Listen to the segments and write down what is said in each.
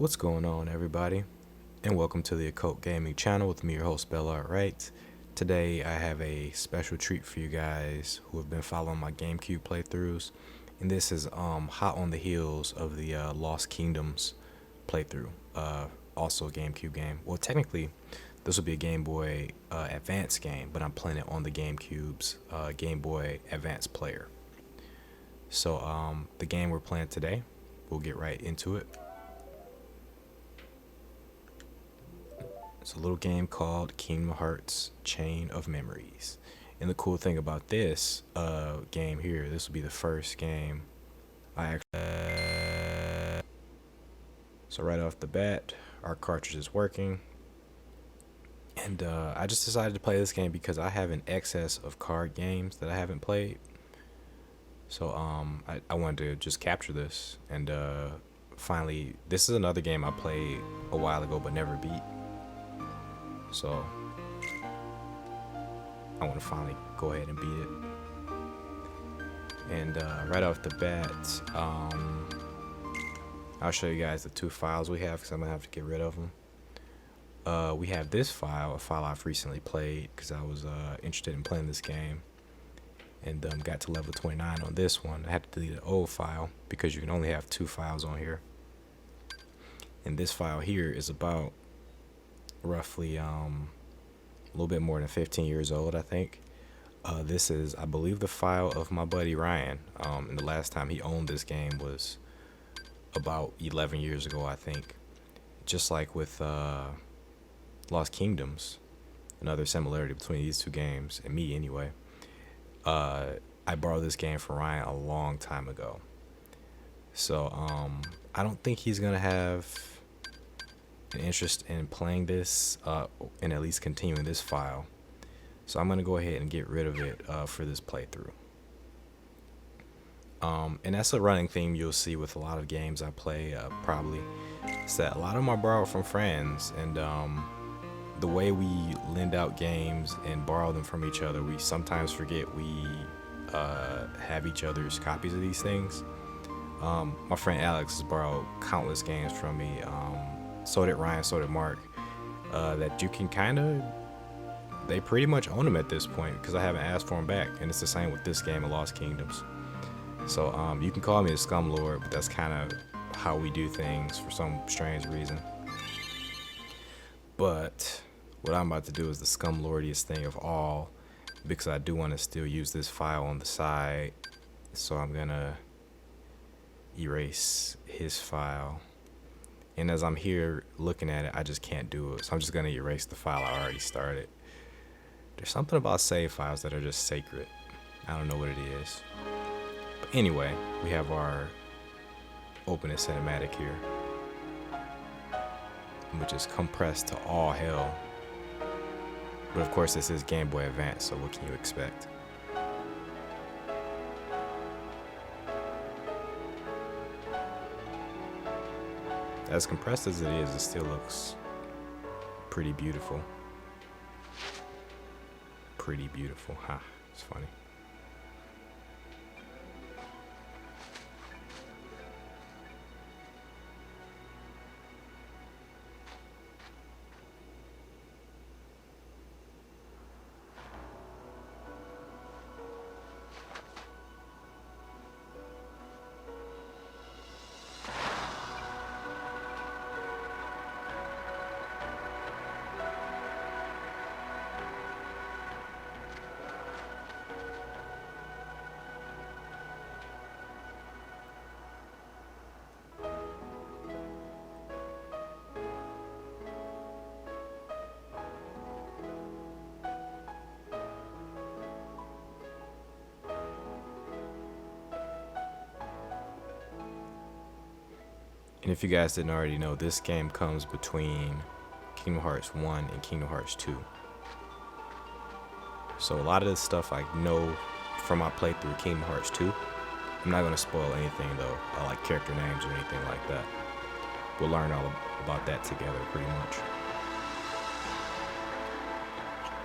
What's going on, everybody? And welcome to the Occult Gaming channel with me, your host, Bella Wright. Today, I have a special treat for you guys who have been following my GameCube playthroughs. And this is hot on the heels of the Lost Kingdoms playthrough. Also a GameCube game. Well, technically, this will be a Game Boy Advance game, but I'm playing it on the GameCube's Game Boy Advance player. So the game we're playing today, we'll get right into it. It's a little game called Kingdom Hearts Chain of Memories. And the cool thing about this game here, this will be the first game I actually... So right off the bat, our cartridge is working. And I just decided to play this game because I have an excess of card games that I haven't played. So I wanted to just capture this. And finally, this is another game I played a while ago but never beat. So I want to finally go ahead and beat it. And right off the bat, I'll show you guys the two files we have because I'm gonna have to get rid of them. We have this file, a file I've recently played because I was interested in playing this game, and got to level 29 on this one. I had to delete an old file because you can only have two files on here. And this file here is about roughly a little bit more than 15 years old, I think. This is, I believe, the file of my buddy Ryan, and the last time he owned this game was about 11 years ago, I think. Just like with Lost Kingdoms, another similarity between these two games, and me anyway, I borrowed this game from Ryan a long time ago. So I don't think he's gonna have an interest in playing this and at least continuing this file, so I'm gonna go ahead and get rid of it for this playthrough. And that's a running theme you'll see with a lot of games I play, probably, is that a lot of them are borrowed from friends, and the way we lend out games and borrow them from each other, we sometimes forget we have each other's copies of these things. My friend Alex has borrowed countless games from me. So did Ryan, so did Mark, that you can they pretty much own them at this point because I haven't asked for them back. And it's the same with this game of Lost Kingdoms. So you can call me a scum lord, but that's kind of how we do things for some strange reason. But what I'm about to do is the scum lordiest thing of all, because I do want to still use this file on the side. So I'm gonna erase his file. And as I'm here looking at it, I just can't do it. So I'm just going to erase the file I already started. There's something about save files that are just sacred. I don't know what it is. But anyway, we have our opening cinematic here, which is compressed to all hell. But of course, this is Game Boy Advance, so what can you expect? As compressed as it is, it still looks pretty beautiful. Pretty beautiful, huh? It's funny. And if you guys didn't already know, this game comes between Kingdom Hearts 1 and Kingdom Hearts 2. So a lot of this stuff I know from my playthrough of Kingdom Hearts 2. I'm not going to spoil anything though, like character names or anything like that. We'll learn all about that together pretty much.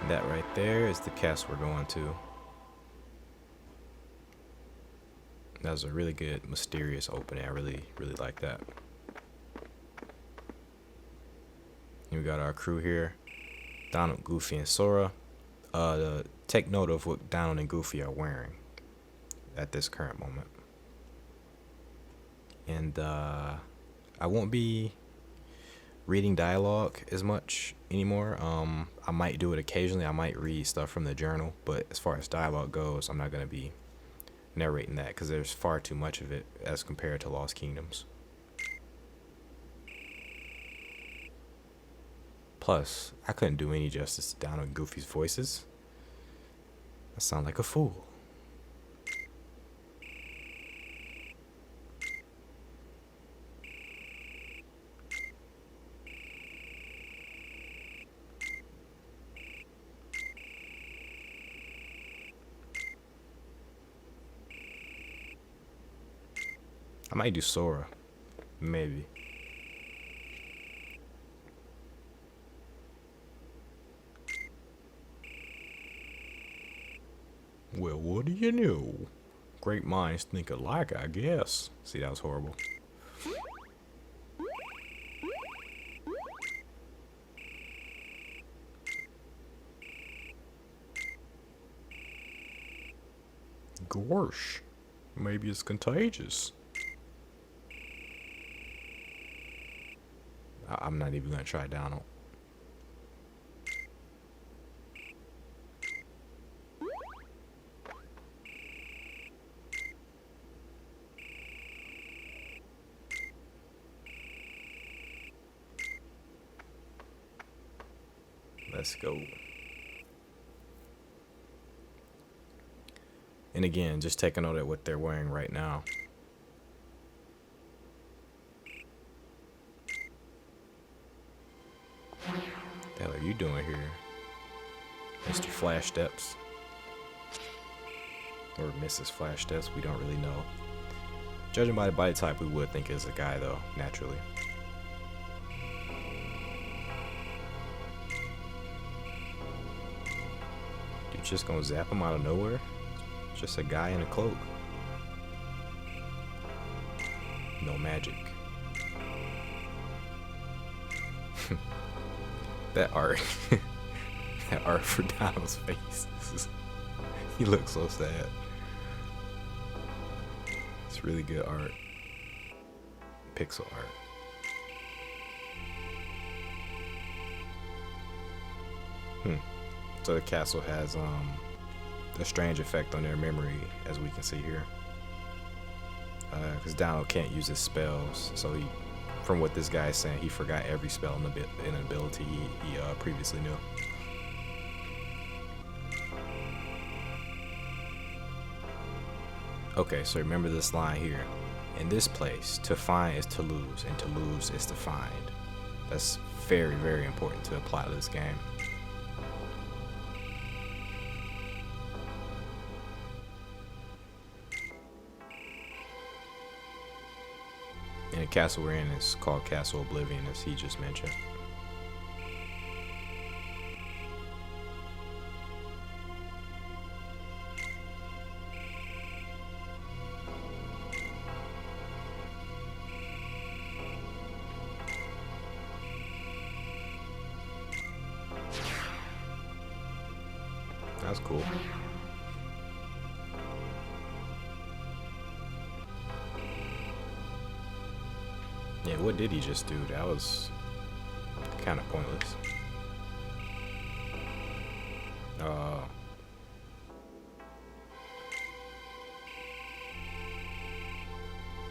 And that right there is the castle we're going to. That was a really good, mysterious opening. I really like that. And we got our crew here. Donald, Goofy, and Sora. Take note of what Donald and Goofy are wearing at this current moment. And I won't be reading dialogue as much anymore. I might do it occasionally. I might read stuff from the journal, but as far as dialogue goes, I'm not going to be narrating that because there's far too much of it as compared to Lost Kingdoms. Plus, I couldn't do any justice to Donald and Goofy's voices. I sound like a fool. I might do Sora. Maybe. Well, what do you know? Great minds think alike, I guess. See, that was horrible. Gorsh. Maybe it's contagious. I'm not even gonna try Donald. Let's go. And again, just take a note of what they're wearing right now. What the hell are you doing here, Mr. Flash Steps? Or Mrs. Flash Steps, we don't really know. Judging by the body type, we would think it's a guy though, naturally. You're just gonna zap him out of nowhere? Just a guy in a cloak. No magic. That art. That art for Donald's face. He looks so sad. It's really good art. Pixel art. So the castle has a strange effect on their memory, as we can see here. Because Donald can't use his spells, so he, from what this guy is saying, he forgot every spell and ability he previously knew. Okay, so remember this line here. In this place, to find is to lose, and to lose is to find. That's very, very important to apply to this game. And the castle we're in is called Castle Oblivion, as he just mentioned. That's cool. Yeah, what did he just do? That was kind of pointless.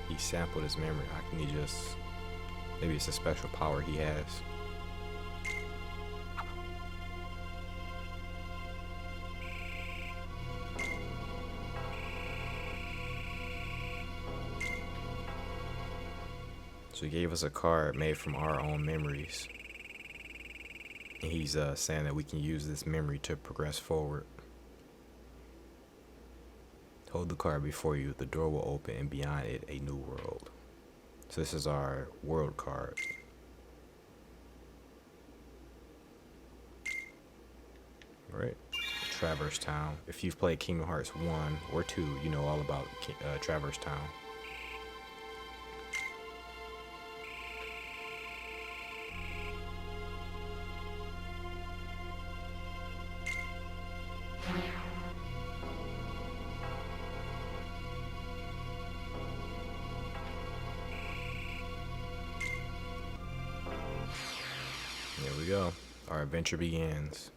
He sampled his memory. How can he just... Maybe it's a special power he has. So he gave us a card made from our own memories. And he's saying that we can use this memory to progress forward. Hold the card before you. The door will open and beyond it, a new world. So this is our world card. Alright. Traverse Town. If you've played Kingdom Hearts 1 or 2, you know all about Traverse Town. we go. Our adventure begins.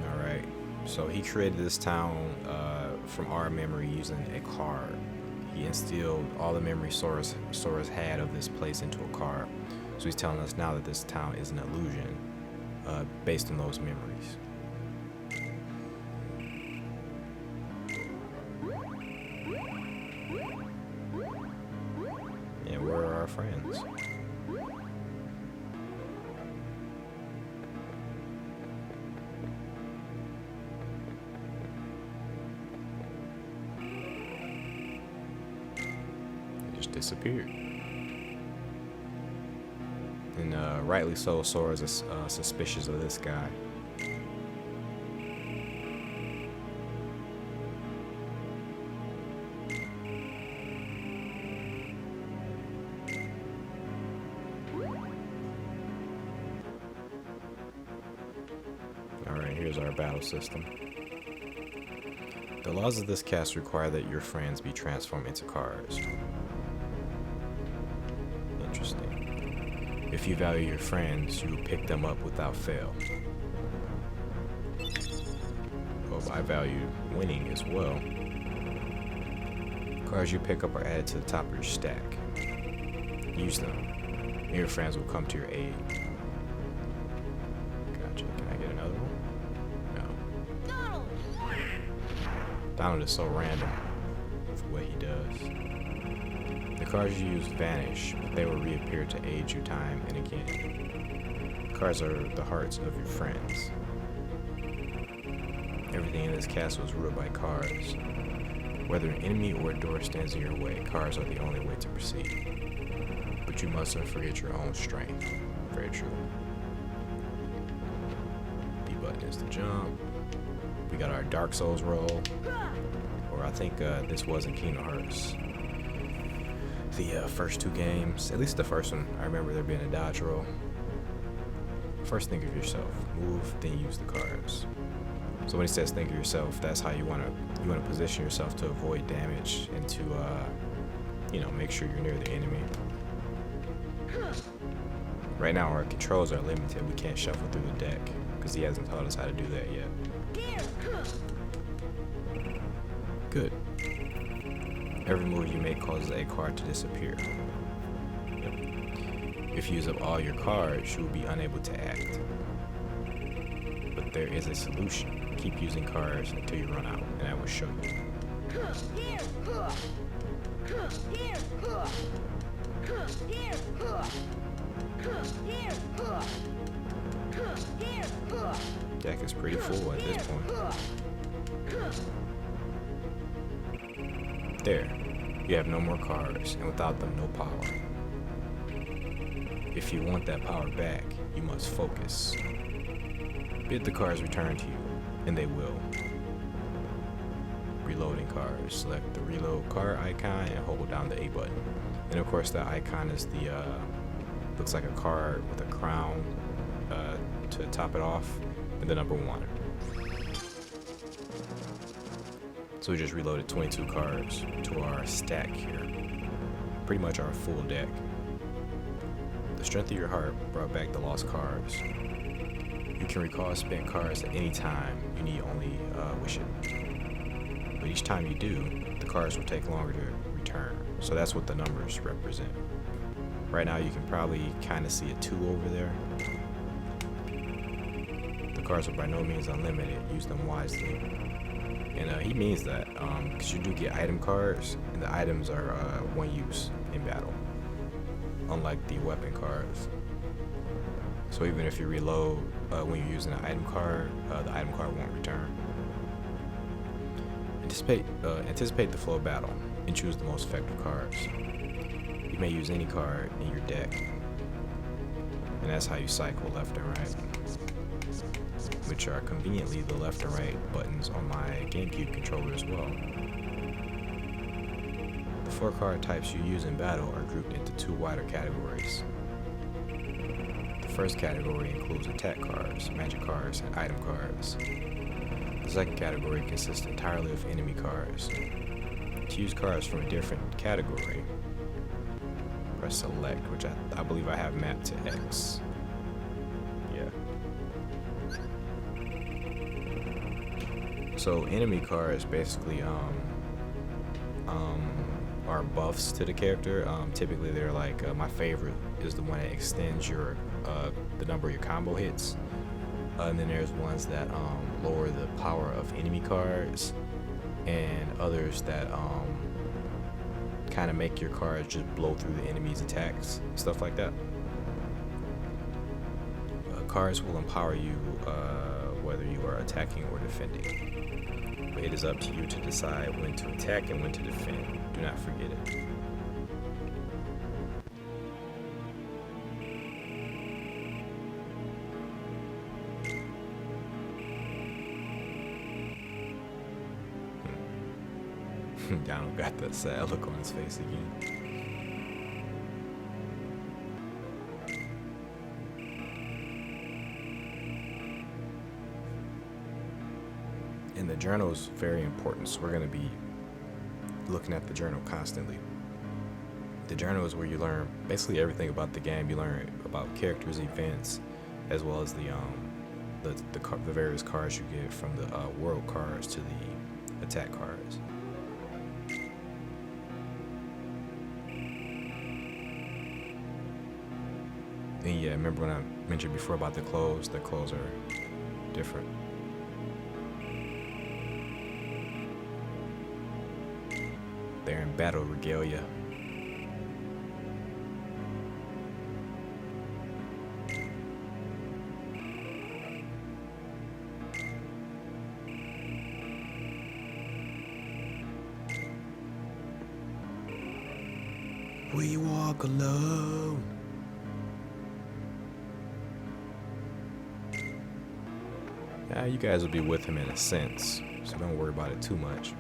Alright, so he created this town from our memory using a card. He instilled all the memories Sora's had of this place into a card. So he's telling us now that this town is an illusion based on those memories. And where are our friends? They just disappeared. And rightly so, Sora's suspicious of this guy. Alright, here's our battle system. The laws of this cast require that your friends be transformed into cards. Interesting. If you value your friends, you will pick them up without fail. Well, I value winning as well. Cards you pick up are added to the top of your stack. Use them, and your friends will come to your aid. Gotcha. Can I get another one? No. Donald is so random for what he does. The cards you use vanish, but they will reappear to aid you time and again. Cards are the hearts of your friends. Everything in this castle is ruled by cards. Whether an enemy or a door stands in your way, cards are the only way to proceed. But you mustn't forget your own strength. Very true. B button is to jump. We got our Dark Souls roll. Or I think this was in Kingdom Hearts. The first two games, at least the first one, I remember there being a dodge roll. First think of yourself. Move, then use the cards. So when he says think of yourself, that's how you want to position yourself to avoid damage and to make sure you're near the enemy. Right now our controls are limited. We can't shuffle through the deck because he hasn't taught us how to do that yet. Good. Every move you make causes a card to disappear. Yep. If you use up all your cards, you will be unable to act. But there is a solution. Keep using cards until you run out, and I will show you. Deck is pretty full at this point. There, you have no more cards, and without them, no power. If you want that power back, you must focus. Bid the cards return to you, and they will. Reloading cards. Select the reload card icon and hold down the A button. And of course, the icon is the looks like a card with a crown to top it off, and the number 1. So we just reloaded 22 cards to our stack here. Pretty much our full deck. The strength of your heart brought back the lost cards. You can recall spent cards at any time. You need only wish it. But each time you do, the cards will take longer to return. So that's what the numbers represent. Right now you can probably kind of see a 2 over there. The cards are by no means unlimited. Use them wisely. And he means that because you do get item cards, and the items are one use in battle, unlike the weapon cards. So even if you reload when you're using an item card, the item card won't return. Anticipate the flow of battle and choose the most effective cards. You may use any card in your deck, and that's how you cycle left and right, which are conveniently the left and right buttons on my GameCube controller as well. The 4 card types you use in battle are grouped into 2 wider categories. The first category includes attack cards, magic cards, and item cards. The second category consists entirely of enemy cards. To use cards from a different category, press select, which I believe I have mapped to X. Yeah. So enemy cards basically are buffs to the character. Typically they're like my favorite is the one that extends your the number of your combo hits. And then there's ones that lower the power of enemy cards, and others that kind of make your cards just blow through the enemy's attacks, stuff like that. Cards will empower you whether you are attacking or defending. But it is up to you to decide when to attack and when to defend. Do not forget it. Donald got that sad look on his face again. And the journal is very important, so we're going to be looking at the journal constantly. The journal is where you learn basically everything about the game. You learn about characters, events, as well as the various cards you get, from the world cards to the attack cards. And yeah, remember when I mentioned before about the clothes? The clothes are different. They're in battle regalia. We walk alone. Yeah, you guys will be with him in a sense, so don't worry about it too much.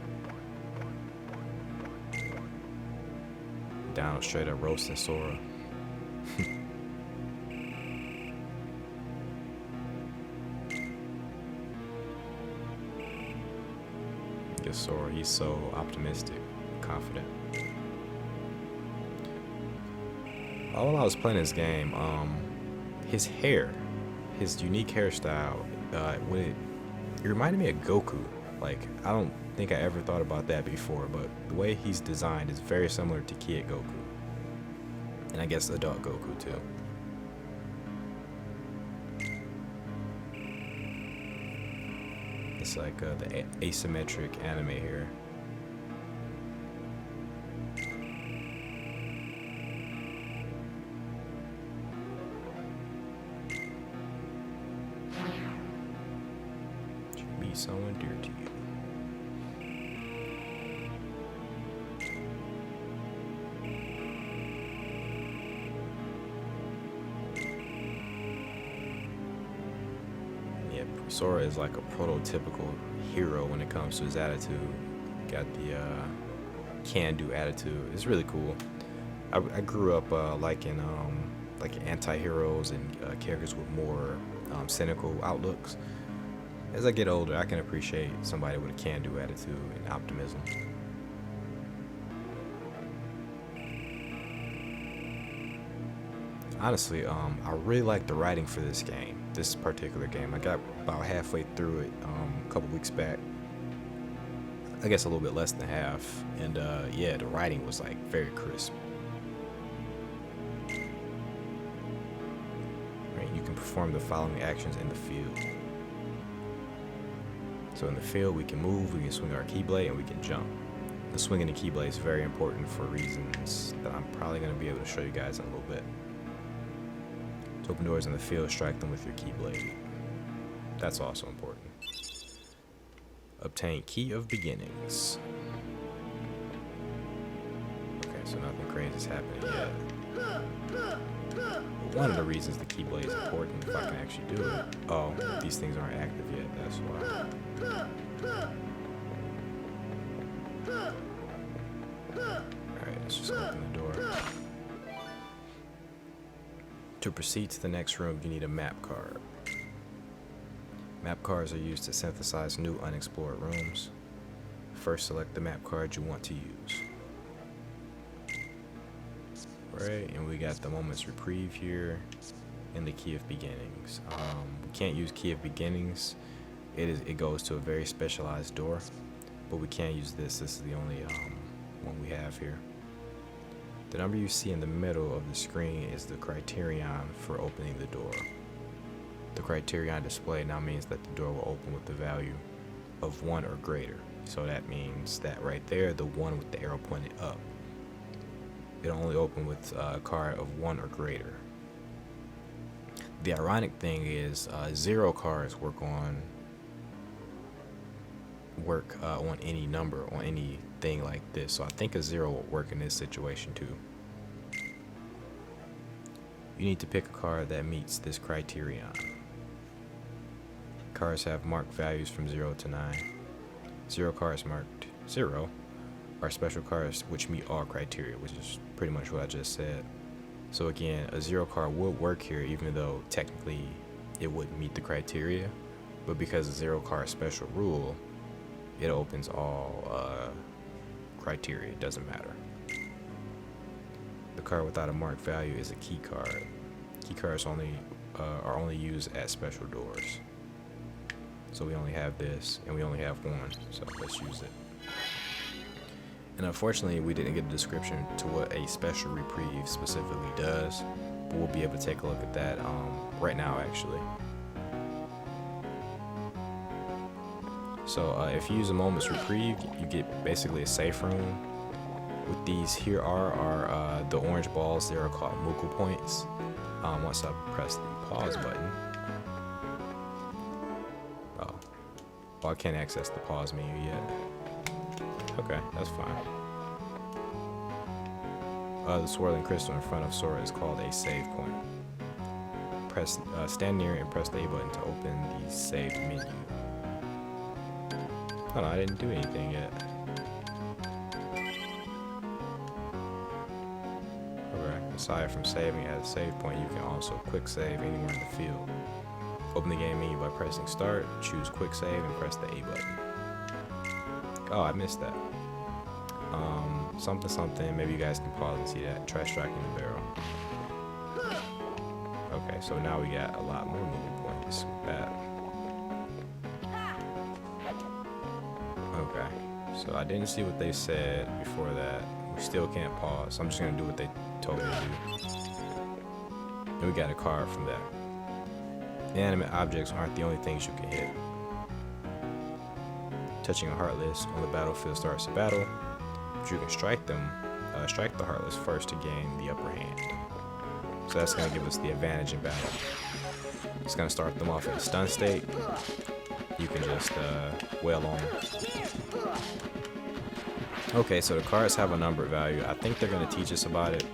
Down straight up roasting Sora. Yes, Sora, he's so optimistic, confident. While I was playing this game, his hair, his unique hairstyle, it reminded me of Goku. Like, I don't think I ever thought about that before, but the way he's designed is very similar to Kid Goku. And I guess adult Goku too. It's like the asymmetric anime here. Should be so endeared to you. Sora is like a prototypical hero when it comes to his attitude. Got the can-do attitude. It's really cool. I grew up liking like anti-heroes and characters with more cynical outlooks. As I get older, I can appreciate somebody with a can-do attitude and optimism. Honestly, I really like the writing for this game. This particular game, I got about halfway through it a couple weeks back. I guess a little bit less than half, and yeah, the writing was like very crisp. Right, you can perform the following actions in the field. So in the field, we can move, we can swing our Keyblade, and we can jump. The swinging the Keyblade is very important for reasons that I'm probably going to be able to show you guys in a little bit. To open doors in the field, strike them with your Keyblade. That's also important. Obtain Key of Beginnings. Okay, so nothing crazy is happening yet. But one of the reasons the Keyblade is important, if I can actually do it. Oh, these things aren't active yet, that's why. Alright, let's just open the door. To proceed to the next room, you need a map card. Map cards are used to synthesize new unexplored rooms. First, select the map card you want to use. Right, and we got the moment's reprieve here and the key of beginnings. We can't use key of beginnings. It goes to a very specialized door, but we can use this. This is the only one we have here. The number you see in the middle of the screen is the criterion for opening the door. The criterion display now means that the door will open with the value of 1 or greater. So that means that right there, the 1 with the arrow pointed up, it'll only open with a card of 1 or greater. The ironic thing is 0 cards work on any number, on anything like this. So I think a 0 will work in this situation too. You need to pick a card that meets this criterion. Cards have marked values from 0 to 9. 0 cards marked 0 are special cards which meet all criteria, which is pretty much what I just said. So again, a 0 card would work here even though technically it wouldn't meet the criteria, but because of 0 card special rule, it opens all criteria. It doesn't matter. The card without a marked value is a key card. Key cards are only used at special doors. So we only have this, and we only have 1, so let's use it. And unfortunately, we didn't get a description to what a special reprieve specifically does, but we'll be able to take a look at that right now, actually. So if you use a moment's reprieve, you get basically a safe room. What these here are the orange balls. They are called Moogle points. Once I press the pause button, well, I can't access the pause menu yet. Okay, that's fine. The swirling crystal in front of Sora is called a save point. Stand near and press the A button to open the saved menu. Oh no, I didn't do anything yet. Okay, aside from saving at a save point, you can also quick save anywhere in the field. Open the game menu by pressing start, choose quick save, and press the A button. Oh, I missed that. Something, maybe you guys can pause and see that. Try striking the barrel. Okay, so now we got a lot more movement points with that. Okay, so I didn't see what they said before that. We still can't pause, so I'm just gonna do what they told me to do. And we got a card from that. Inanimate objects aren't the only things you can hit. Touching a Heartless on the battlefield starts the battle, but you can strike them. Strike the Heartless first to gain the upper hand. So that's going to give us the advantage in battle. It's going to start them off in a stun state. You can just wail on them. Okay, so the cards have a number value. I think they're going to teach us about it,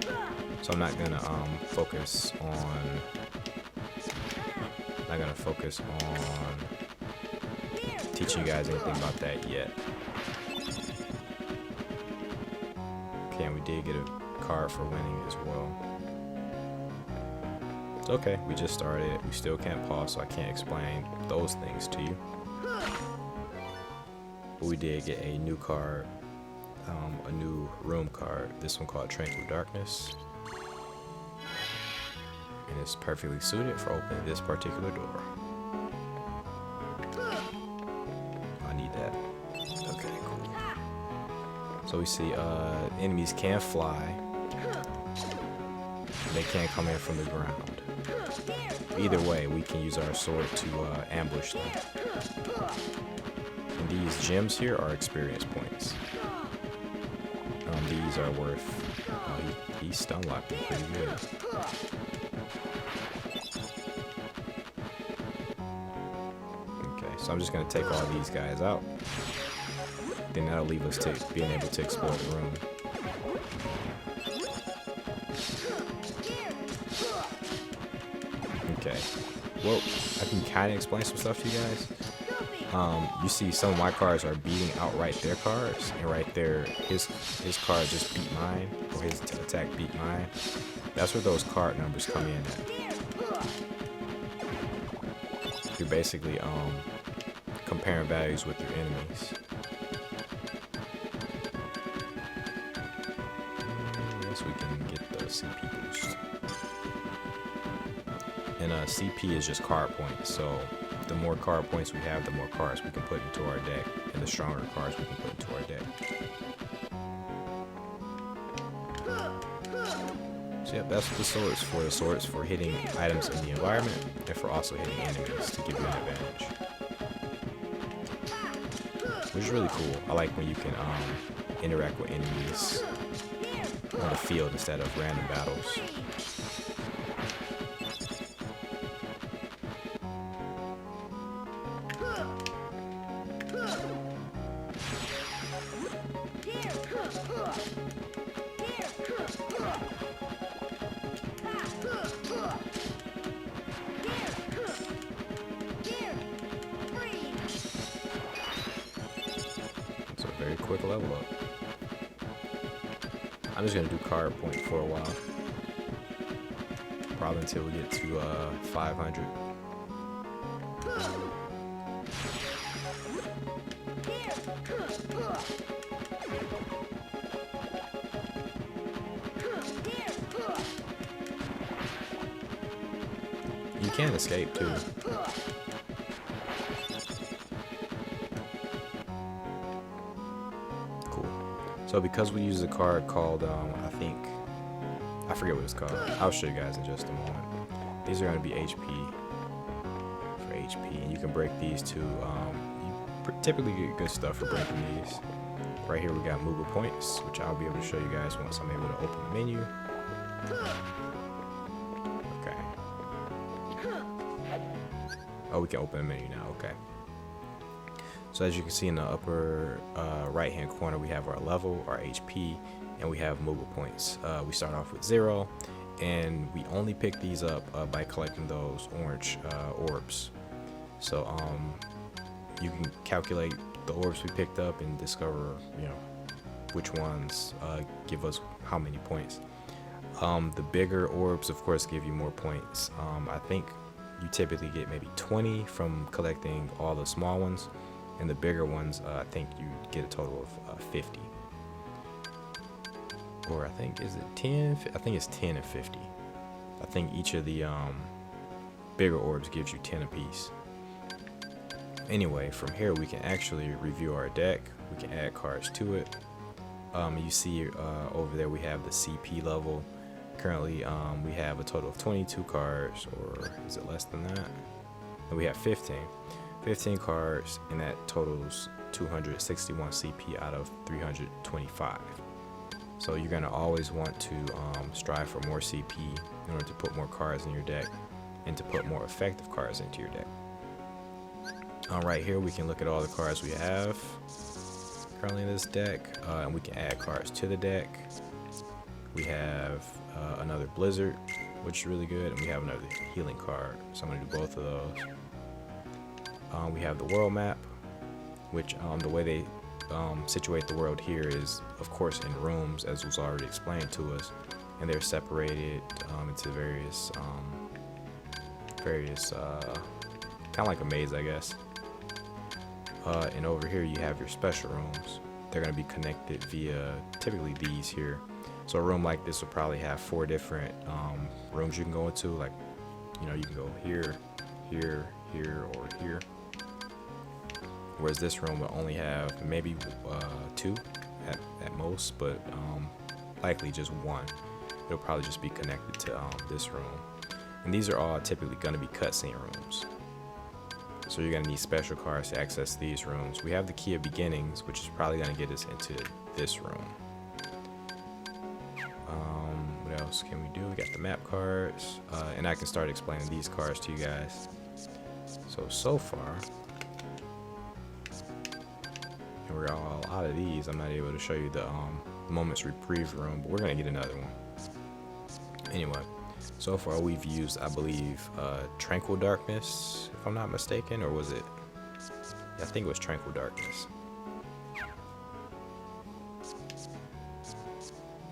so I'm not going to focus on. I'm not going to focus on teaching you guys anything about that yet. Okay, and we did get a card for winning as well. It's okay, we just started. We still can't pause, so I can't explain those things to you. But we did get a new card, a new room card. This one called Tranquil Darkness. And it's perfectly suited for opening this particular door. Okay, cool. So we see enemies can fly. They can't come in from the ground. Either way, we can use our sword to ambush them. And these gems here are experience points. These are worth... he's stun locking pretty good. Okay, so I'm just going to take all these guys out. Then that'll leave us to being able to explore the room. Okay, well, I can kind of explain some stuff to you guys. You see some of my cards are beating outright their cards, and right there, his card just beat mine, or his attack beat mine. That's where those card numbers come in at. you're basically comparing values with your enemies. Yes, we can get the CP boost. And CP is just card points, so the more card points we have, the more cards we can put into our deck, and the stronger cards we can put into our deck. So yeah, that's what the sword is for. The sword is for hitting items in the environment, and for also hitting enemies to give you an advantage. Which is really cool. I like when you can interact with enemies on the field instead of random battles. It's a very quick level up. I'm just gonna do card point for a while. Probably until we get to 500. You can escape too. Cool. So because we use a card called, I forget what it's called. I'll show you guys in just a moment. These are going to be HP for HP, and you can break these too. You typically get good stuff for breaking these. Right here we got movable points, which I'll be able to show you guys once I'm able to open the menu. Okay. Oh, we can open the menu now. Okay. So as you can see in the upper right hand corner, we have our level, our HP, and we have movable points. We start off with 0, and we only pick these up by collecting those orange orbs. So you can calculate the orbs we picked up and discover, which ones give us how many points. The bigger orbs, of course, give you more points. I think you typically get maybe 20 from collecting all the small ones, and the bigger ones, I think you get a total of 50. Or I think, is it 10? I think it's 10 and 50. I think each of the bigger orbs gives you 10 apiece. Anyway, from here we can actually review our deck. We can add cards to it. You see over there we have the CP level. Currently we have a total of 22 cards, or is it less than that? And we have 15 cards, and that totals 261 CP out of 325. So you're gonna always want to strive for more CP in order to put more cards in your deck and to put more effective cards into your deck. Right here we can look at all the cards we have currently in this deck, and we can add cards to the deck. We have another Blizzard, which is really good, and we have another healing card, so I'm gonna do both of those. We have the world map, which the way they situate the world here is, of course, in rooms, as was already explained to us, and they're separated into various kind of like a maze, I guess. And over here you have your special rooms. They're going to be connected via typically these here. So a room like this will probably have 4 different rooms you can go into. Like, you can go here, here, here, or here. Whereas this room will only have maybe 2 at most, but likely just 1. It'll probably just be connected to this room. And these are all typically going to be cutscene rooms. So you're going to need special cards to access these rooms. We have the key of beginnings, which is probably going to get us into this room. What else can we do? We got the map cards, and I can start explaining these cards to you guys. So far, and we're all out of these. I'm not able to show you the Moments Reprieve room, but we're going to get another one. Anyway, so far we've used, I believe, Tranquil Darkness, if I'm not mistaken, or was it? Yeah, I think it was Tranquil Darkness.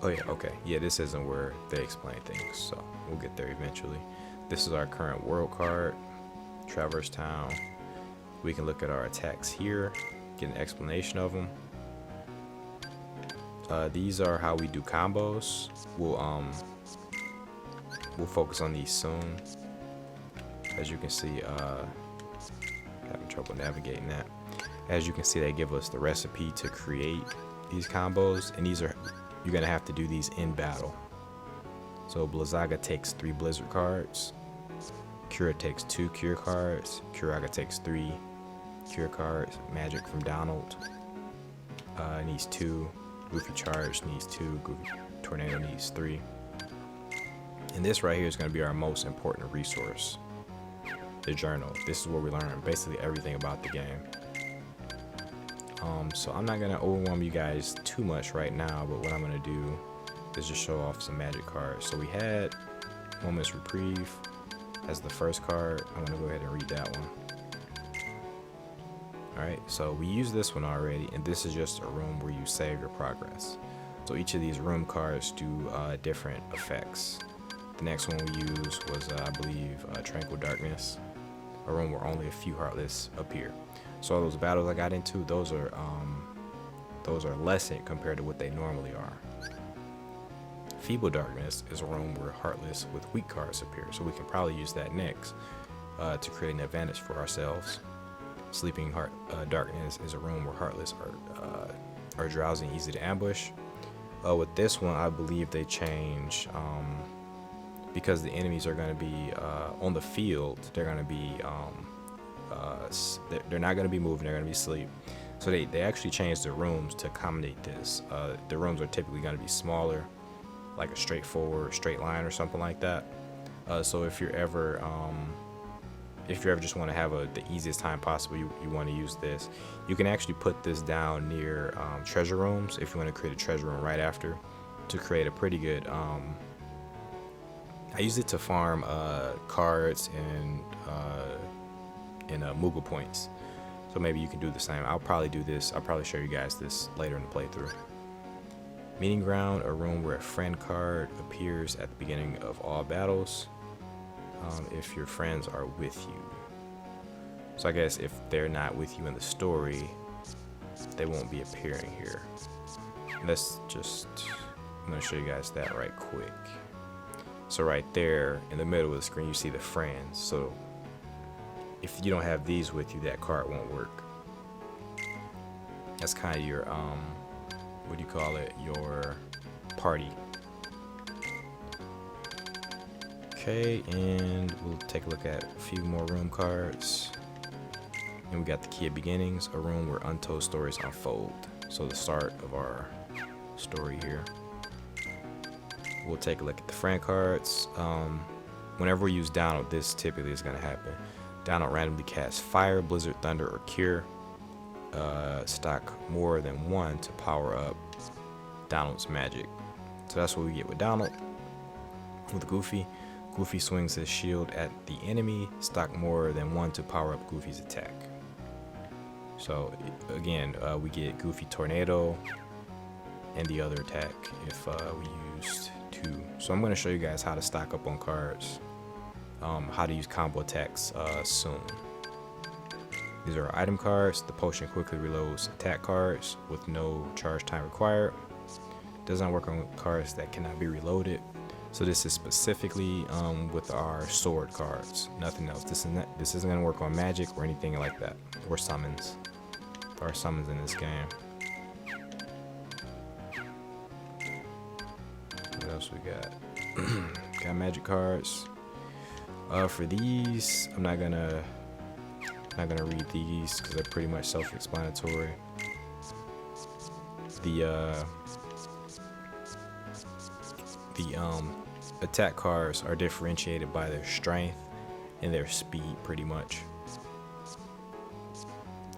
Oh yeah, okay. Yeah, this isn't where they explain things, so we'll get there eventually. This is our current world card. Traverse Town. We can look at our attacks here, get an explanation of them. These are how we do combos. We'll focus on these soon. As you can see, having trouble navigating that. As you can see, they give us the recipe to create these combos, and these are, you're gonna have to do these in battle. So Blizzaga takes 3 Blizzard cards. Cura takes 2 Cure cards. Curaga takes 3 Cure cards. Magic from Donald needs 2. Goofy Charge needs 2. Goofy Tornado needs 3. And this right here is going to be our most important resource, the journal. This is where we learn basically everything about the game. So I'm not going to overwhelm you guys too much right now, but what I'm going to do is just show off some magic cards. So we had Moment's Reprieve as the first card. I'm going to go ahead and read that one. Alright, so we used this one already, and this is just a room where you save your progress. So each of these room cards do different effects. The next one we used was, I believe, Tranquil Darkness, a room where only a few Heartless appear. So all those battles I got into, those are lessened compared to what they normally are. Feeble Darkness is a room where Heartless with weak cards appear, so we can probably use that next to create an advantage for ourselves. Sleeping Darkness is a room where Heartless are drowsy and easy to ambush. With this one, I believe they change, because the enemies are going to be on the field. They're going to be they're not going to be moving. They're going to be asleep. So they actually changed the rooms to accommodate this. The rooms are typically going to be smaller, like a straightforward straight line or something like that. So if you're ever just want to have the easiest time possible, you want to use this. You can actually put this down near treasure rooms if you want to create a treasure room right after to create a pretty good. I use it to farm cards and Moogle points. So maybe you can do the same. I'll probably do this. I'll probably show you guys this later in the playthrough. Meeting Ground, a room where a friend card appears at the beginning of all battles. If your friends are with you. So I guess if they're not with you in the story, they won't be appearing here. I'm gonna show you guys that right quick. So right there in the middle of the screen, you see the friends. So if you don't have these with you, that card won't work. That's kind of your, what do you call it? Your party. Okay, and we'll take a look at a few more room cards. And we got the Key of Beginnings, a room where untold stories unfold. So the start of our story here. We'll take a look at the friend cards. Whenever we use Donald, this typically is going to happen. Donald randomly casts Fire, Blizzard, Thunder, or Cure. Stock more than 1 to power up Donald's magic. So that's what we get with Donald. With Goofy, Goofy swings his shield at the enemy. Stock more than 1 to power up Goofy's attack. So again, we get Goofy Tornado and the other attack if we used 2. So I'm going to show you guys how to stock up on cards, how to use combo attacks soon. These are our item cards. The potion quickly reloads attack cards with no charge time required. Does not work on cards that cannot be reloaded. So this is specifically with our sword cards, nothing else. This isn't going to work on magic or anything like that, or summons. There are summons in this game. What else we got? Got magic cards. For these, I'm not gonna read these because they're pretty much self-explanatory. The attack cards are differentiated by their strength and their speed, pretty much,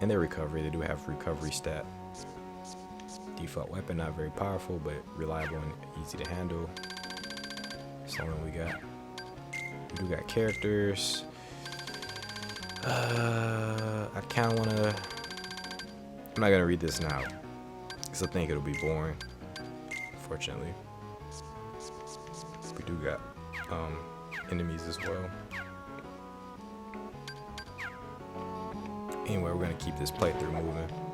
and their recovery. They do have recovery stat. Default weapon, not very powerful, but reliable and easy to handle. That's the one we got. We do got characters. I kind of want to. I'm not gonna read this now because I think it'll be boring. Unfortunately, we do got enemies as well. Anyway, we're gonna keep this playthrough moving.